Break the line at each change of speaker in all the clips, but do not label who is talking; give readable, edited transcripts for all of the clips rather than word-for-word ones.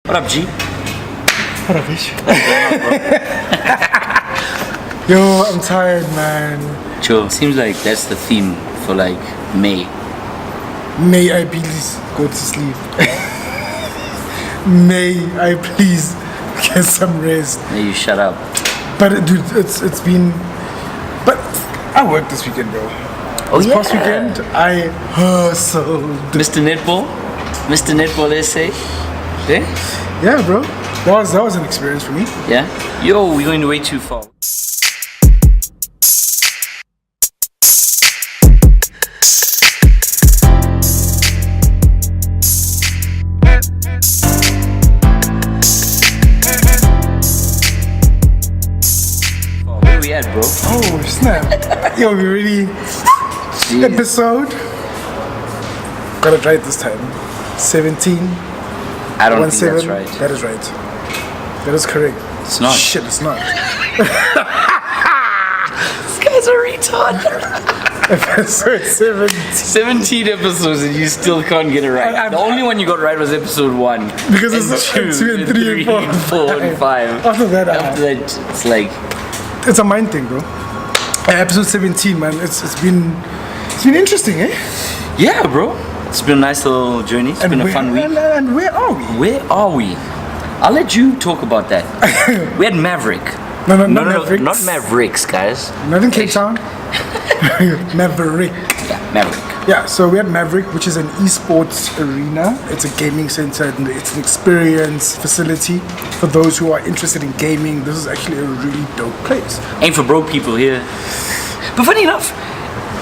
What up, G?
What up, bitch? Yo, I'm tired, man.
Chill. Seems like that's the theme for like May.
May I please go to sleep? May I please get some rest?
May you shut up.
But dude, it's been. But I worked this weekend, bro.
Oh
this
yeah.
past weekend, I hustled.
Mr. Netball SA. Yeah?
Yeah, bro. That was an experience for me.
Yeah? Yo, we're going way too far. Where we at, bro?
Oh, snap. Yo, we really.
Jeez.
Episode. Got it right this time. 17.
I don't think that's right.
That is right. That is correct.
It's not.
Shit, it's not.
This guy's a retard.
Episode 17.
17 episodes and you still can't get it right. The only one you got right was episode 1.
Because it's 2 and 3 and 4
and 5.
After that,
It's like...
It's a mind thing, bro. Episode 17, man. It's been interesting, eh?
Yeah, bro. It's been a nice little journey. It's been a fun week.
And where are we?
Where are we? I'll let you talk about that. We had Maverick.
No, not
Mavericks, guys.
Not in Cape Town. Maverick.
Yeah, Maverick.
Yeah, so we had Maverick, which is an eSports arena. It's a gaming center and it's an experience facility for those who are interested in gaming. This is actually a really dope place.
Ain't for broke people here. But funny enough,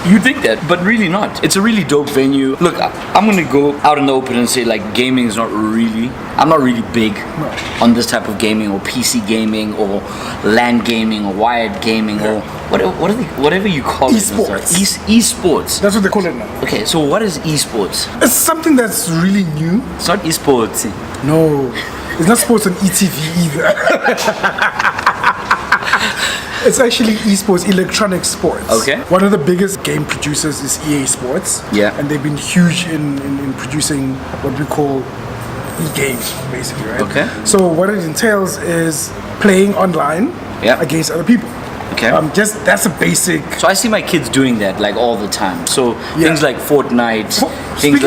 you think that, but really not. It's a really dope venue. Look, I'm gonna go out in the open and say like gaming is I'm not really big on this type of gaming or PC gaming or LAN gaming or wired gaming or whatever you call
eSports.
it. Esports.
That's what they call it now.
Okay, so what is esports?
It's something that's really new.
It's not esports.
No, it's not sports on ETV either. It's actually esports, electronic sports.
Okay.
One of the biggest game producers is EA Sports.
Yeah.
And they've been huge in producing what we call e-games, basically, right?
Okay.
So what it entails is playing online against other people.
Okay.
That's a basic.
So I see my kids doing that like all the time. So things like Fortnite, things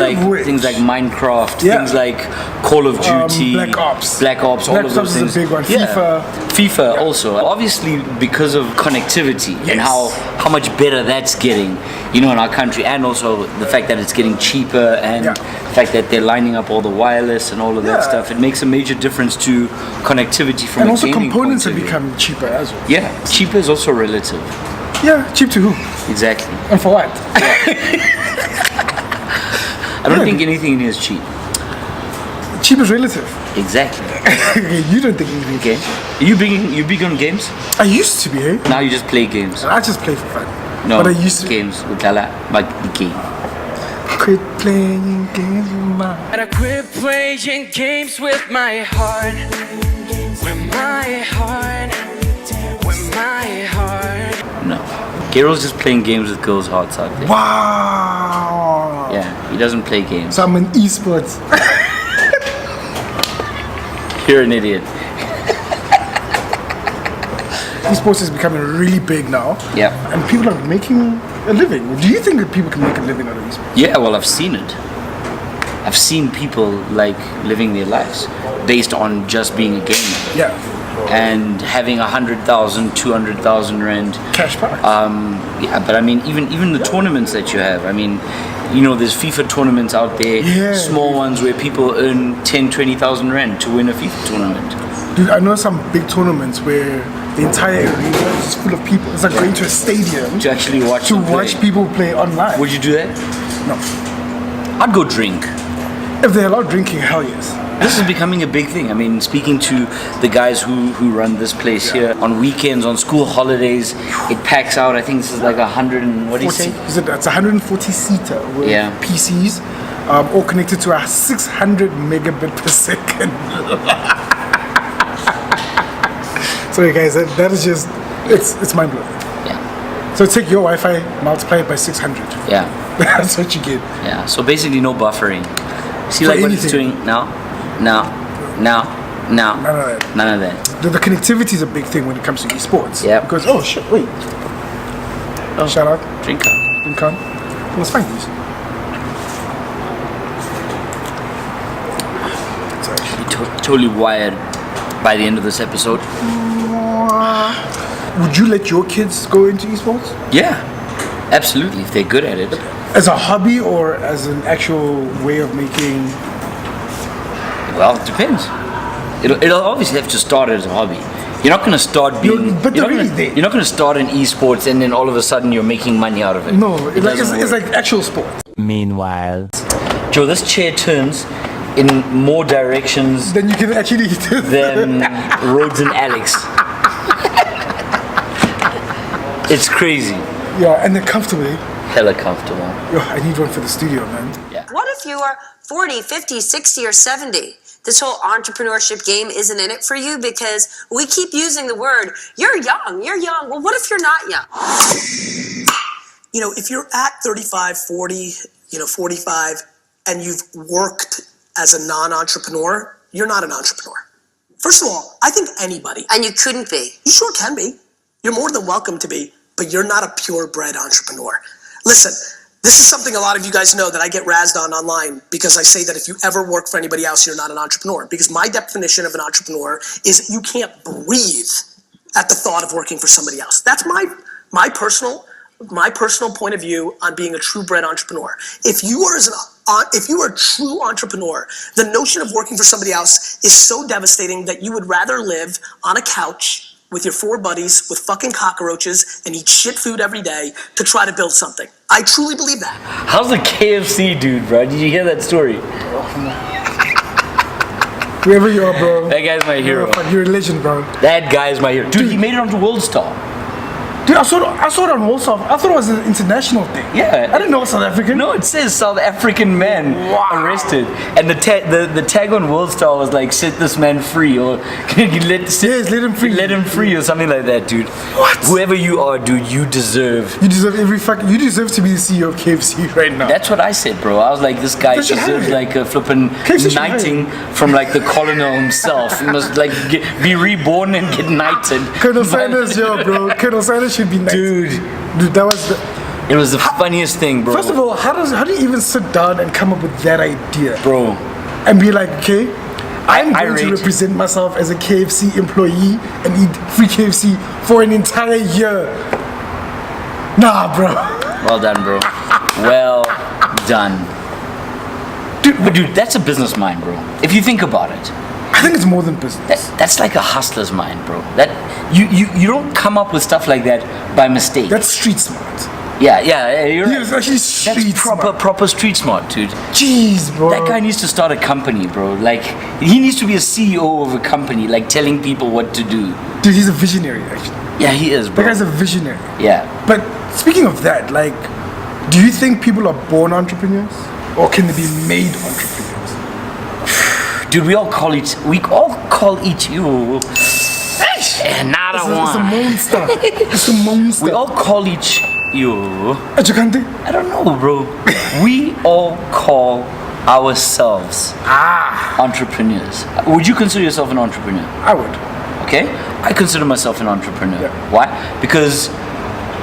like Minecraft, things like Call of Duty,
Black Ops,
all of those things.
Is a big one.
Yeah. FIFA also. Obviously because of connectivity and how much better that's getting, you know, in our country, and also the fact that it's getting cheaper and the fact that they're lining up all the wireless and all of that stuff. It makes a major difference to connectivity from
and
a
also
gaming
components
point
have
of view.
become cheaper as well.
Yeah, cheaper is also relative.
Yeah, cheap to who?
Exactly.
And for what?
I don't think anything in here is cheap.
Cheap is relative.
Exactly.
You don't think anything.
Okay. You big on games?
I used to be, eh?
Now you just play games.
I just play for fun.
No,
but I used to
games with Lala, but the game.
Quit playing games with my.
And I quit playing games with my heart. With my heart. With my heart.
No. Garo's just playing games with girls' hearts out there.
Wow.
Yeah, he doesn't play games.
So I'm in eSports.
You're an idiot.
Esports is becoming really big now.
Yeah.
And people are making a living. Do you think that people can make a living out of esports?
Yeah, well, I've seen it. I've seen people like living their lives based on just being a gamer.
Yeah.
And having 100,000, 200,000 rand
Cash prize.
Yeah, but I mean, even the tournaments that you have. I mean, you know, there's FIFA tournaments out there, small ones where people earn 10, 20,000 rand to win a FIFA tournament.
Dude, I know some big tournaments where the entire arena is full of people. It's like going to a stadium
to actually watch
people play online.
Would you do that?
No.
I'd go drink.
If they allow drinking, hell yes.
This is becoming a big thing. I mean, speaking to the guys who run this place here, on weekends, on school holidays, it packs out. I think this is like 100 and what do you say?
It's 140 seater with PCs, all connected to a 600 megabit per second. Sorry guys, that is just, it's mind blowing.
Yeah.
So take your Wi-Fi, multiply it by 600.
Yeah.
That's what you get.
Yeah. So basically, no buffering. See, like what it's doing now. No.
None of that.
None of that.
The connectivity is a big thing when it comes to esports.
Yeah.
Because, oh shit, wait.
Oh,
Shout out.
drink up.
Drink on. Let's find these. It's actually
Totally wired by the end of this episode.
Would you let your kids go into esports?
Yeah, absolutely. If they're good at it.
As a hobby or as an actual way of making?
Well, it depends. It'll obviously have to start as a hobby. You're not going to start being.
But
you're
they're
not
really
gonna-
there.
You're not going to start in esports and then all of a sudden you're making money out of it.
No,
It doesn't
it's
work.
like actual sport.
Meanwhile,
Joe, this chair turns in more directions
Then you can actually eat it.
than Rhodes and Alex. It's crazy.
Yeah, and they're comfortable. Eh?
Hella comfortable.
Yo, I need one for the studio, man.
What if you are 40, 50, 60, or 70? This whole entrepreneurship game isn't in it for you because we keep using the word, you're young. Well, what if you're not young?
You know, if you're at 35, 40, 45, and you've worked as a non-entrepreneur, you're not an entrepreneur. First of all, I think anybody.
And you couldn't be.
You sure can be. You're more than welcome to be, but you're not a purebred entrepreneur. Listen, this is something a lot of you guys know that I get razzed on online because I say that if you ever work for anybody else, you're not an entrepreneur. Because my definition of an entrepreneur is you can't breathe at the thought of working for somebody else. That's my personal point of view on being a true bred entrepreneur. If you are a true entrepreneur, the notion of working for somebody else is so devastating that you would rather live on a couch with your 4 buddies with fucking cockroaches and eat shit food every day to try to build something. I truly believe that.
How's the KFC dude, bro? Did you hear that story?
Whoever you are, bro.
That guy's my hero.
You're a legend, bro.
That guy's my hero. Dude, he made it onto World Star.
Dude, I saw it on Warsaw. I thought it was an international thing.
Yeah.
I didn't know it was South African.
No, it says South African man arrested. And the tag on World Star was like, set this man free, or
Yes, let him free.
Let him free, or something like that, dude.
What?
Whoever you are, dude, you deserve.
You deserve you deserve to be the CEO of KFC right now.
That's what I said, bro. I was like, this guy
They should hire
deserves
him.
like a flippin'
KFC should hire
knighting from like the colonel himself. He must like be reborn and get knighted.
Colonel
By-
Sanders, yo, bro. Colonel Sanders should be nice. Dude, that was the...
It was the funniest thing, bro.
First of all, how do you even sit down and come up with that idea?
Bro,
And be like, okay, I'm going to
irate.
represent myself as a KFC employee and eat free KFC for an entire year. Nah, bro.
well done, bro. Well done. Dude, that's a business mind, bro. If you think about it.
I think it's more than business.
That's like a hustler's mind, bro. That you don't come up with stuff like that by mistake.
That's street smart.
yeah, you're
Yeah,
right.
it's actually street
That's
smart.
proper street smart, dude.
Jeez, bro.
That guy needs to start a company, bro. Like, he needs to be a CEO of a company, like telling people what to do.
Dude, he's a visionary, actually.
Yeah, he is,
That
bro.
guy's a visionary.
Yeah.
But speaking of that, like, do you think people are born entrepreneurs? Or can they be made entrepreneurs?
Dude, we all call each you. Another
It's a
one.
monster. It's a monster.
We all call each you.
Ajukante?
I don't know, bro. We all call ourselves entrepreneurs. Would you consider yourself an entrepreneur?
I would.
Okay? I consider myself an entrepreneur.
Yeah.
Why? Because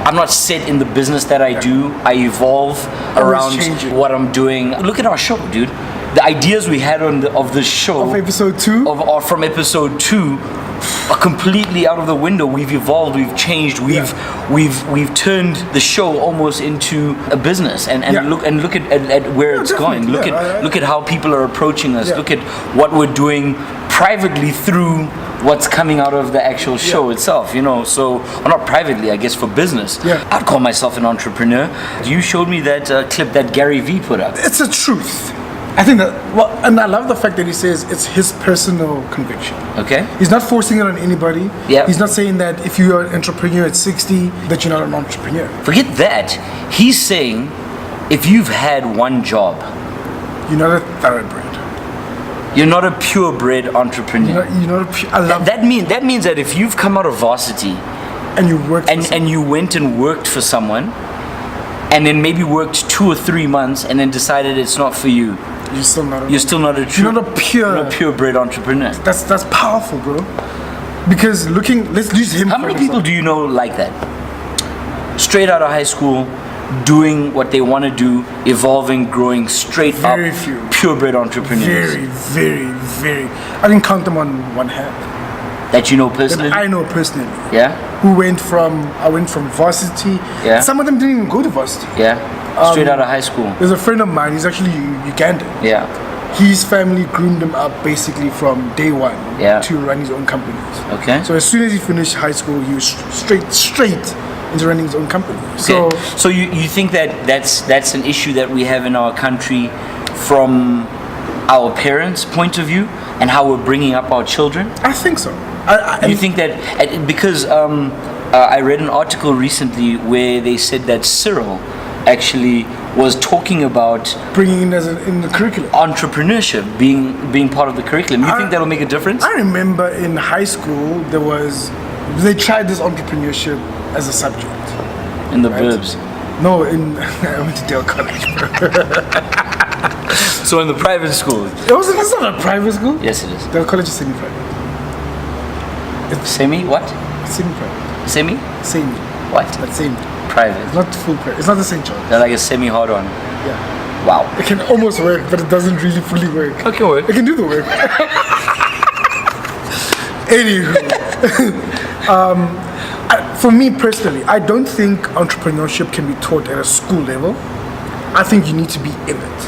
I'm not set in the business that I do. I evolve around
changing.
what I'm doing. Look at our show, dude. The ideas we had of the show
Of episode 2?
from episode 2 are completely out of the window. We've evolved, we've changed, we've turned the show almost into a business, and
Yeah.
look at where it's going.
definitely, yeah.
Look at how people are approaching us.
Yeah.
Look at what we're doing privately through what's coming out of the actual show itself, you know. So, well, not privately, I guess, for business.
Yeah.
I'd call myself an entrepreneur. You showed me that clip that Gary Vee put up.
It's the truth. I think that, well, and I love the fact that he says it's his personal conviction.
Okay.
He's not forcing it on anybody.
Yeah.
He's not saying that if you are an entrepreneur at 60, that you're not an entrepreneur.
Forget that. He's saying if you've had one job,
You're not a thoroughbred.
you're not a purebred entrepreneur.
You're not a I love
That means that if you've come out of varsity
and you work
and you went and worked for someone, and then maybe worked 2 or 3 months and then decided it's not for you,
You're still not a
you're not a purebred entrepreneur.
That's powerful, bro. Because let's use him.
How many people do you know like that? Straight out of high school, doing what they want to do, evolving, growing, straight
Very
up,
few.
purebred entrepreneurs.
Very, very, very. I can count them on one hand.
That you know personally?
That I know personally.
Yeah?
I went from varsity.
Yeah.
Some of them didn't even go to varsity.
Yeah? Straight out of high school.
There's a friend of mine, he's actually Ugandan.
Yeah.
His family groomed him up basically from day one
Yeah.
to run his own companies.
Okay.
So as soon as he finished high school, he was straight into running his own company. So
So you think that's an issue that we have in our country from our parents' point of view and how we're bringing up our children?
I think so.
You think that because I read an article recently where they said that Cyril actually was talking about
bringing in the curriculum.
entrepreneurship being part of the curriculum. You think that'll make a difference?
I remember in high school they tried this entrepreneurship as a subject.
In the
Right.
burbs.
No, I went to Dale College, bro.
So in the private school.
It's not a private school.
Yes, it is.
Dale College is semi-private.
Semi what?
Semi-private.
Semi?
Semi.
What?
That's same.
Private.
It's not full private. It's not the St. John.
They're like a semi hard on.
Yeah.
Wow.
It can almost work, but it doesn't really fully work.
Okay, work.
It can do the work. Anywho, for me personally, I don't think entrepreneurship can be taught at a school level. I think you need to be in it.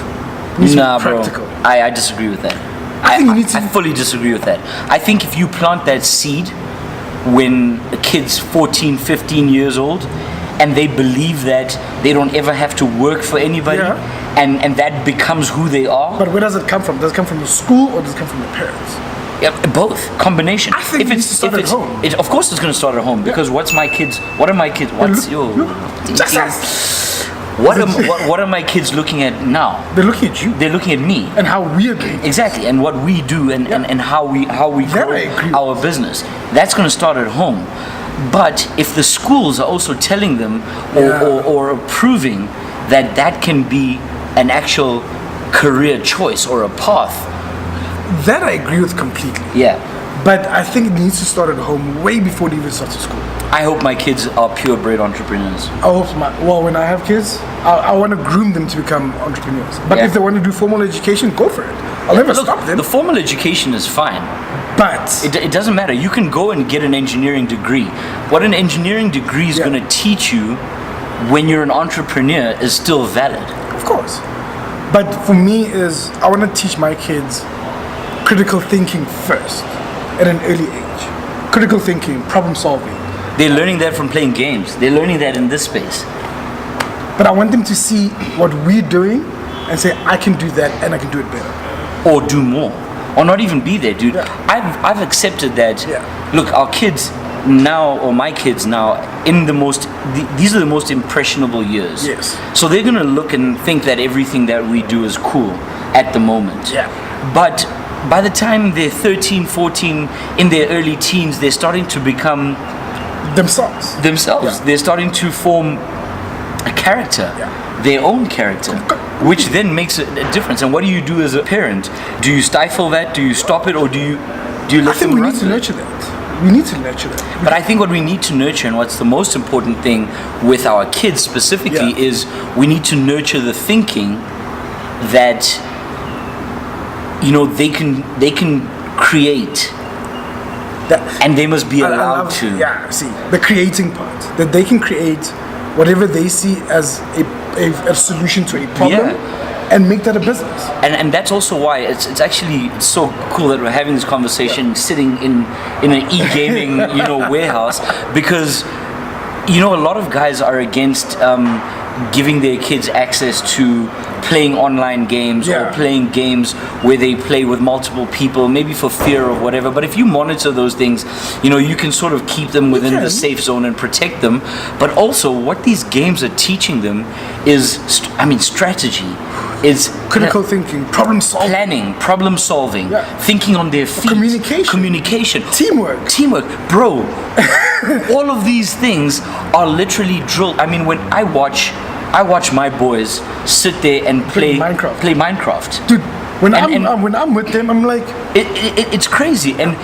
You need to
Nah,
be
bro.
practical.
I disagree with that.
I think you need to-
I fully disagree with that. I think if you plant that seed when a kid's 14, 15 years old and they believe that they don't ever have to work for anybody
Yeah.
and that becomes who they are.
But where does it come from? Does it come from the school or does it come from the parents?
Yeah, both combination.
I think it needs to start at home.
Of course, it's going to start at home because what are my kids? What are my kids looking at now?
They're looking at you
They're looking at me
and how we are doing.
exactly, and what we do and how we
That
grow
I agree
our business. That's going to start at home. But if the schools are also telling them or approving that can be an actual career choice or a path,
That I agree with completely.
yeah.
But I think it needs to start at home way before it even starts at school.
I hope my kids are purebred entrepreneurs.
I hope when I have kids, I want to groom them to become entrepreneurs. But
Yeah.
if they want to do formal education, go for it. I'll never
Look,
stop them.
the formal education is fine.
But
It doesn't matter. You can go and get an engineering degree. What an engineering degree is
Yeah.
going to teach you when you're an entrepreneur is still valid.
of course. But for me is I want to teach my kids critical thinking first at an early age. Critical thinking, problem solving.
They're learning that from playing games. They're learning that in this space.
But I want them to see what we're doing and say, I can do that and I can do it better.
Or do more. Or not even be there, dude.
Yeah.
I've accepted that.
Yeah.
Look, our kids now, or my kids now, these are the most impressionable years.
Yes.
So they're gonna look and think that everything that we do is cool at the moment.
Yeah.
But by the time they're 13, 14, in their early teens, they're starting to become
Themselves.
themselves.
Yeah.
They're starting to form a character,
Yeah.
their own character, which then makes a difference. And what do you do as a parent? Do you stifle that? Do you stop it, or do you
I
let
think
them
we
run
need to
with it?
nurture that. We need to nurture that.
But I think what we need to nurture, and what's the most important thing with our kids specifically,
Yeah.
is we need to nurture the thinking that they can create,
That-
and they must be
I
allowed
love-
to.
Yeah, see, the creating part. That they can create whatever they see as a solution to a problem and make that a business.
And that's also why it's actually so cool that we're having this conversation sitting in an e-gaming warehouse, because a lot of guys are against giving their kids access to playing online games or
Yeah.
playing games where they play with multiple people, maybe for fear of whatever. But if you monitor those things, you can sort of keep them within the
can.
safe zone and protect them. But also what these games are teaching them is strategy. Is
Critical thinking, problem solving,
planning, problem solving,
Yeah.
thinking on their feet, communication,
teamwork.
bro. All of these things are literally drilled. I mean, when I I watch my boys sit there and play Minecraft.
Dude, when I'm with them, I'm like,
it's crazy. And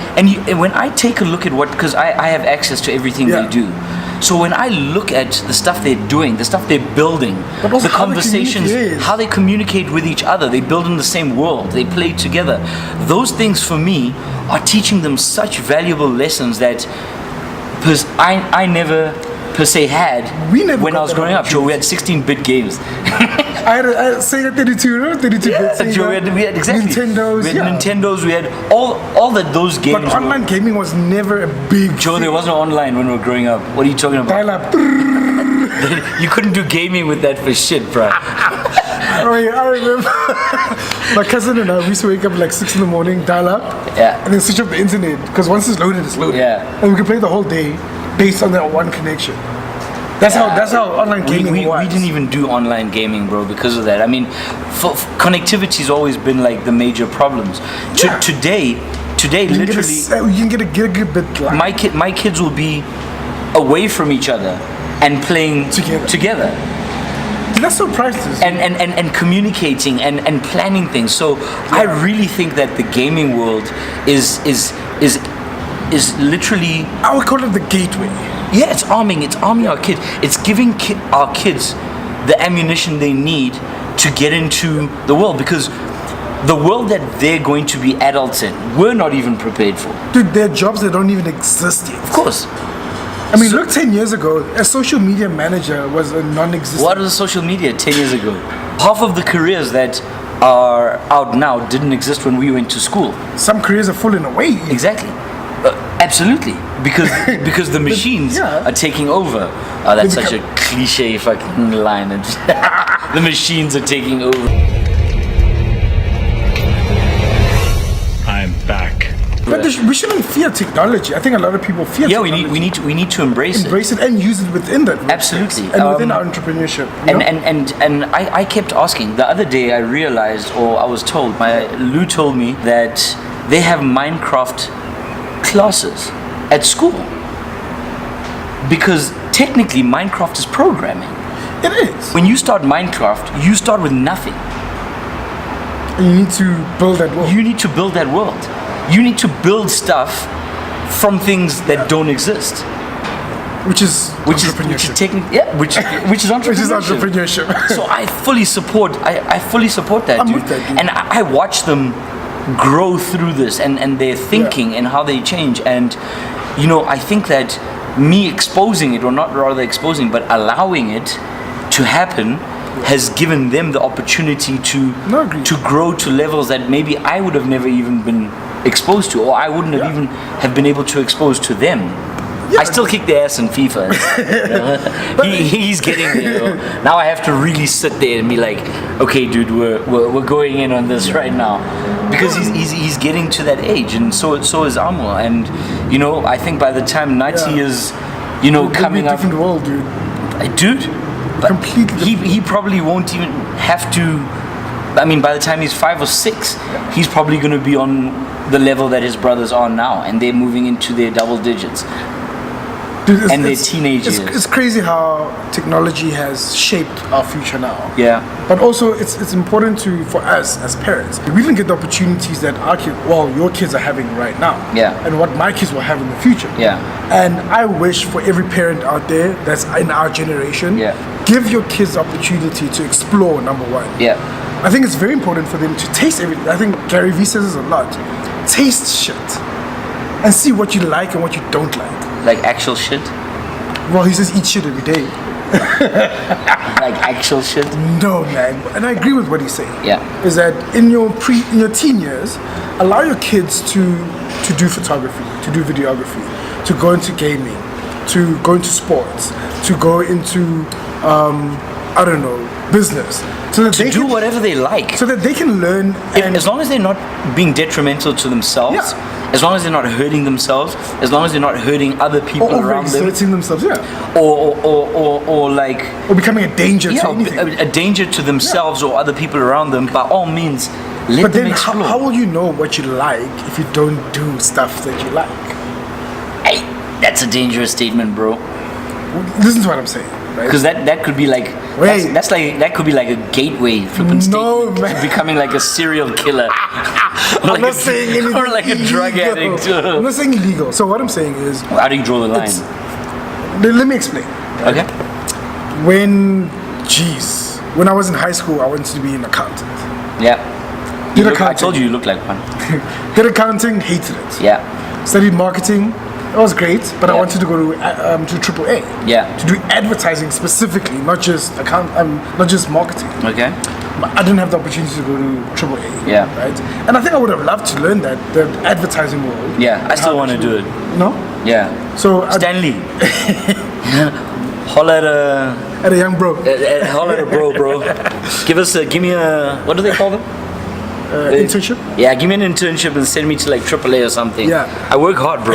when I take a look at because I have access to everything they do. So when I look at the stuff they're doing, the stuff they're building, the conversations, how they communicate with each other, they build in the same world, they play together. Those things for me are teaching them such valuable lessons that I never per se had when I was growing up. Sure, we had 16-bit games.
I had Sega 32, no? 32 bit Sega.
Sure, we had exactly.
Nintendo,
we had all those games.
But online gaming was never a big
Joe, there wasn't online when we were growing up. What are you talking about?
dial-up.
You couldn't do gaming with that for shit, bro.
Oh yeah, I remember. My cousin and I, we used to wake up like 6 in the morning, dial up, and then switch off the internet, because once it's loaded, it's loaded.
Yeah.
And we could play the whole day based on that one connection. That's how online gaming was.
We didn't even do online gaming, bro, because of that. I mean, connectivity's always been like the major problems. Today, literally,
you can get a good bit.
My kids will be away from each other and playing together.
That's so priceless.
And communicating and planning things. So I really think that the gaming world is literally,
I would call it the gateway.
Yeah, it's arming our kids. It's giving our kids the ammunition they need to get into the world, because the world that they're going to be adults in, we're not even prepared for.
Dude, there are jobs that don't even exist yet.
Of course.
I mean, look, 10 years ago, a social media manager was a non-existent.
What was social media 10 years ago? Half of the careers that are out now didn't exist when we went to school.
Some careers are falling away.
Exactly. Absolutely. Because the machines are taking over. Oh, that's such a cliche fucking line. The machines are taking over.
I'm back.
But we shouldn't fear technology. I think a lot of people fear technology.
Yeah, we need to embrace
it and use it within that.
Absolutely.
And within our entrepreneurship.
And I kept asking. The other day I realized, or I was told, Lou told me that they have Minecraft classes at school, because technically Minecraft is programming.
It is.
When you start Minecraft, you start with nothing.
And you need to build that world.
You need to build that world. You need to build stuff from things that don't exist.
Which is entrepreneurship.
Which is entrepreneurship. So I fully support that,
I'm
dude.
with that, dude.
And I watch them grow through this and their thinking and how they change. And I think that me exposing it, or not rather exposing, but allowing it to happen, has given them the opportunity to grow to levels that maybe I would have never even been exposed to, or I wouldn't have even have been able to expose to them. Yeah. I still kick their ass in FIFA. He's getting there. Now I have to really sit there and be like, okay, dude, we're going in on this right now, because he's getting to that age, and so is Amo. And I think by the time Nati is coming up,
different world,
dude.
Completely.
He probably won't even have to. I mean, by the time he's 5 or 6, he's probably going to be on the level that his brothers are now, and they're moving into their double digits.
Dude,
and their teenage years.
It's crazy how technology has shaped our future now.
Yeah.
But also, it's important for us as parents. We didn't get the opportunities that your kids are having right now.
Yeah.
And what my kids will have in the future.
Yeah.
And I wish for every parent out there that's in our generation, give your kids the opportunity to explore, number one.
Yeah.
I think it's very important for them to taste everything. I think Gary Vee says this a lot. Taste shit. And see what you like and what you don't like.
Like actual shit?
Well, he says eat shit every day.
Like actual shit?
No, man. And I agree with what he's saying.
Yeah.
Is that in your teen years, allow your kids to do photography, to do videography, to go into gaming, to go into sports, to go into business. So that
they do whatever they like.
So that they can learn.
As long as they're not being detrimental to themselves, as long as they're not hurting themselves, as long as they're not hurting other people around them.
Or themselves,
or
becoming a danger to anything.
A danger to themselves or other people around them, by all means, let them explore.
How will you know what you like if you don't do stuff that you like?
Hey, that's a dangerous statement, bro.
Listen to what I'm saying.
Because that could be like
Wait.
That's like, that could be like a gateway flipping
No,
statement
man.
to becoming like a serial killer.
I'm not saying anything
or like a drug
illegal.
addict.
I'm not saying illegal. So what I'm saying is,
How do you draw the line?
let me explain.
Okay.
When I was in high school, I wanted to be an accountant.
Yeah.
Did
I
accounting.
told you look like one.
Did accounting, hated it.
Yeah.
Studied marketing. It was great, but I
Yeah.
wanted to go to AAA.
Yeah.
To do advertising specifically, not just not just marketing.
Okay.
But I didn't have the opportunity to go to AAA.
Yeah.
Right. And I think I would have loved to learn that the advertising world.
Yeah. I still want to do it.
No.
Yeah.
So
Stanley. Holla
at a young bro,
holla at a bro. Give me a, what do they call them?
internship.
Yeah, give me an internship and send me to like AAA or something.
Yeah.
I work hard, bro.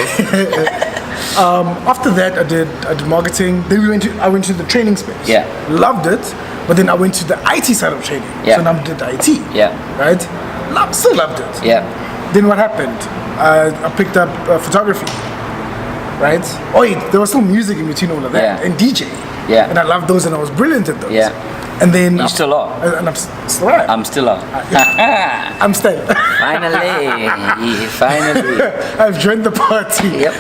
After that, I did marketing. Then I went to the training space.
Yeah.
Loved it, but then I went to the IT side of training.
Yeah.
So now I did the IT.
Yeah.
Right. Still loved it.
Yeah.
Then what happened? I picked up photography. Right. Oh, there was still music in between all of that,
Yeah.
and DJ.
Yeah.
And I loved those, and I was brilliant at those.
Yeah.
And then
You still are.
And I'm still am.
I'm still up.
I'm still.
Finally.
I've joined the party.
Yep.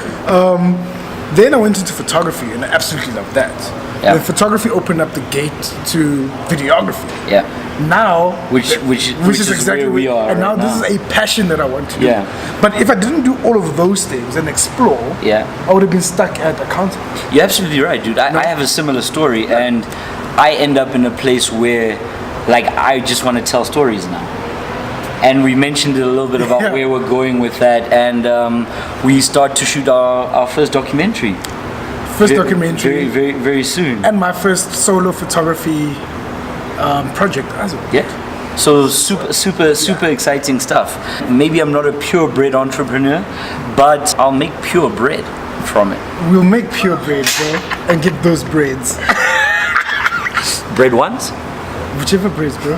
Then I went into photography and I absolutely loved that.
Yeah.
The photography opened up the gate to videography.
Yeah.
Now,
Which is
exactly
where we are.
And now
right
this is a passion that I want to do.
Yeah.
But if I didn't do all of those things and explore,
Yeah.
I would have been stuck at accounting.
You're absolutely right, dude. I have a similar story, and I end up in a place where, like, I just want to tell stories now. And we mentioned it a little bit about
Yeah.
where we're going with that, and we start to shoot our first documentary.
First documentary.
Very soon.
And my first solo photography project as well.
Yeah. So super exciting stuff. Maybe I'm not a purebred entrepreneur, but I'll make pure bread from it.
We'll make pure bread, bro, and get those breads.
Bread ones?
Whichever breads, bro.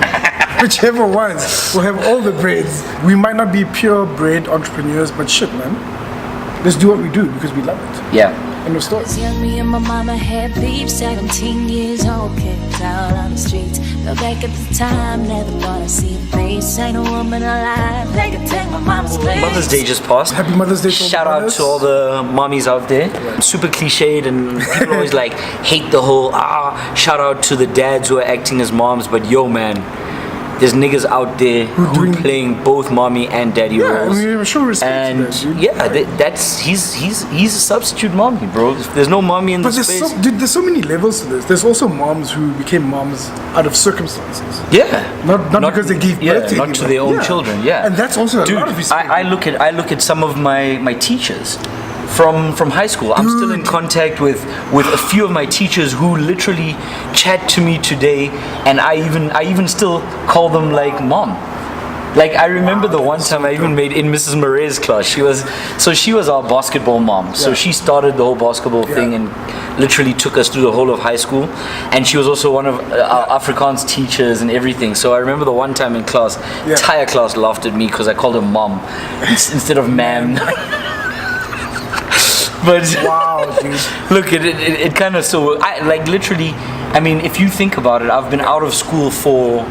Whichever ones. We'll have all the breads. We might not be pure bread entrepreneurs, but shit, man. Let's do what we do because we love it.
Yeah.
End of story.
Young me and my mama had beef, 17 years old, kicked out on the streets. Fell back at the time, never thought I'd see a face. Ain't a woman alive, they could take my mama's place.
Mother's Day just passed.
Happy Mother's Day to all
Shout
the
out
mothers.
to all the mommies out there. Super cliched, and people always like hate the whole shout out to the dads who are acting as moms, but yo man, there's niggas out there who playing both mommy and daddy roles.
I mean, show respect
And
to that, dude.
yeah, that's he's a substitute mommy, bro. If there's no mommy in the
But
space.
there's so many levels to this. There's also moms who became moms out of circumstances.
Yeah,
Not because they gave birth to
not to
anyone.
their own
Yeah.
children. Yeah,
And that's also a
Dude,
lot of respect.
I look at some of my teachers from high school. I'm still in contact with a few of my teachers who literally chat to me today, and I even still call them like mom. Like I remember the one time I even made in Mrs. Murray's class. She was our basketball mom. So she started the whole basketball thing and literally took us through the whole of high school. And she was also one of our Afrikaans teachers and everything. So I remember the one time in class, entire class laughed at me because I called her mom instead of ma'am. But
Wow, dude.
look, it kind of literally. I mean, if you think about it, I've been out of school for,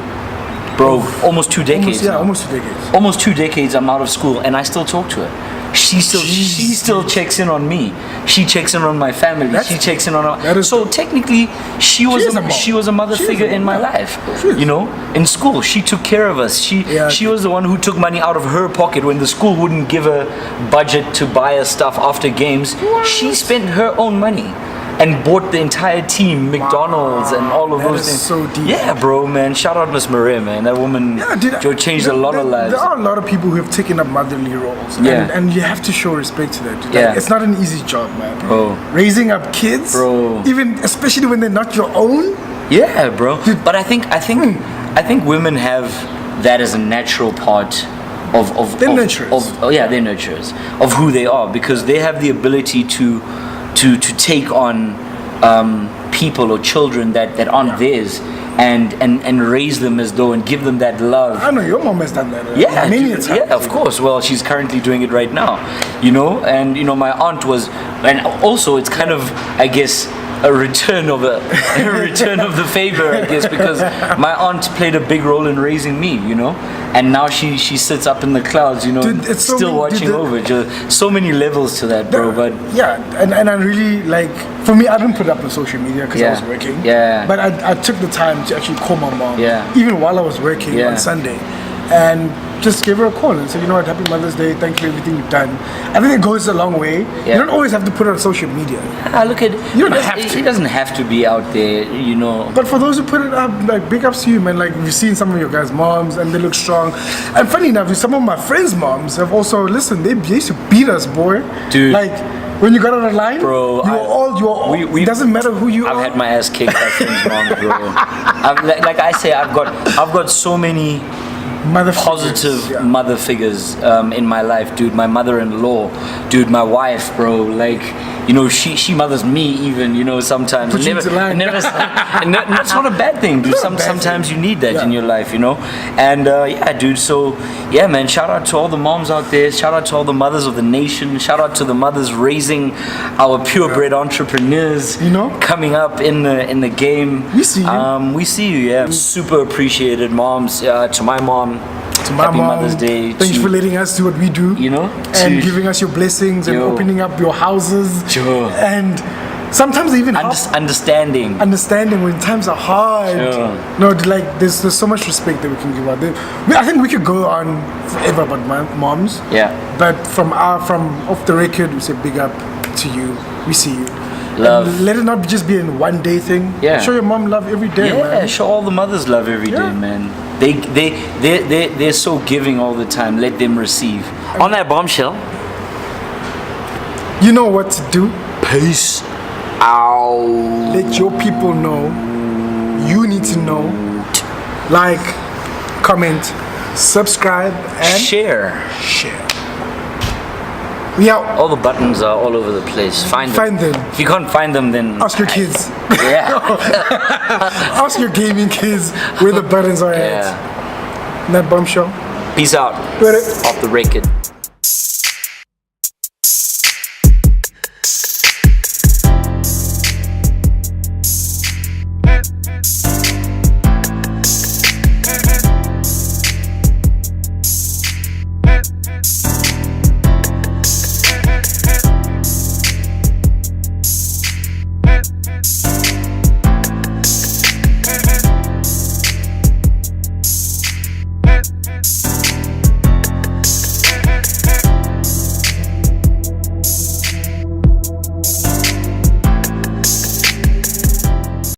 bro, almost 2 decades. now.
Almost 2 decades.
Almost 2 decades. I'm out of school, and I still talk to her. She still checks in on me. She checks in on my family. She checks in on her. So technically, she was a mother figure in my life. You know, in school, she took care of us. She was the one who took money out of her pocket when the school wouldn't give her budget to buy us stuff after games. She spent her own money and bought the entire team McDonald's and all of those
is
things.
so deep.
Yeah, bro, man. Shout out Miss Maria, man. That woman changed a lot of lives.
There are a lot of people who have taken up motherly roles.
Yeah.
And you have to show respect to that. Dude.
Yeah.
Like, it's not an easy job, man.
Bro.
Raising up kids,
Bro.
even especially when they're not your own.
Yeah, bro. But I think women have that as a natural part of
They're nurturers.
They're nurturers of who they are, because they have the ability to take on people or children that aren't theirs and raise them as though and give them that love.
I know your mom has done that.
Yeah,
many a time.
yeah, of course. Well, she's currently doing it right now, you know. And you know, my aunt was, and also it's kind of, I guess, a return of the favor, I guess, because my aunt played a big role in raising me, you know, and now she sits up in the clouds, you know,
Dude, it's so
still
many-
watching
dude,
over. Just so many levels to that, bro. But
yeah, and I really like, for me, I didn't put it up on social media because I was working.
Yeah.
But I took the time to actually call my mom.
Yeah.
Even while I was working
Yeah.
on Sunday, and just gave her a call and said, you know what, happy Mother's Day, thank you for everything you've done. I think it goes a long way.
Yeah.
You don't always have to put it on social media.
look at
You don't have to.
It doesn't have to be out there, you know.
But for those who put it up, like, big ups to you, man. Like, we've seen some of your guys' moms and they look strong. And funny enough, some of my friends' moms have also, listen, they used to beat us, boy.
Dude.
Like, when you got on the line,
Bro,
you were all, it doesn't matter who you are.
I've had my ass kicked by friends' moms, bro. Like I say, I've got so many
Mother
positive
figures, yeah.
mother figures in my life, dude. My mother-in-law, dude. My wife, bro. Like, you know, she mothers me even, you know, sometimes.
Put you into line.
And that's not a bad thing, dude.
Not a bad
Sometimes
thing.
you need that
Yeah.
in your life, you know. And yeah, dude. So yeah, man. Shout out to all the moms out there. Shout out to all the mothers of the nation. Shout out to the mothers raising our purebred entrepreneurs.
You know?
Coming up in the game.
We see you.
We see you. Yeah. Super appreciated, moms. To my mom.
To my
Happy
mom,
Mother's Day.
thank you for letting us do what we do.
You know?
And
To-
giving us your blessings and
Yo.
opening up your houses.
Sure.
And sometimes even
Understanding.
understanding when times are hard.
Sure.
No, like there's so much respect that we can give out. I think we could go on forever about moms.
Yeah.
But from off the record, we say big up to you. We see you.
Love.
And let it not just be a one day thing.
Yeah.
Show your mom love every day,
Yeah,
man.
show all the mothers love every day,
Yeah.
man. They're so giving all the time. Let them receive. On that bombshell.
You know what to do.
Peace out.
Let your people know. You need to know. Like, comment, subscribe, and
Share.
share. We out.
All the buttons are all over the place. Find them.
them.
If you can't find them, then
Ask your kids.
Yeah.
Ask your gaming kids where the buttons are at.
Yeah.
That bombshell.
Peace out.
With it.
Off the record.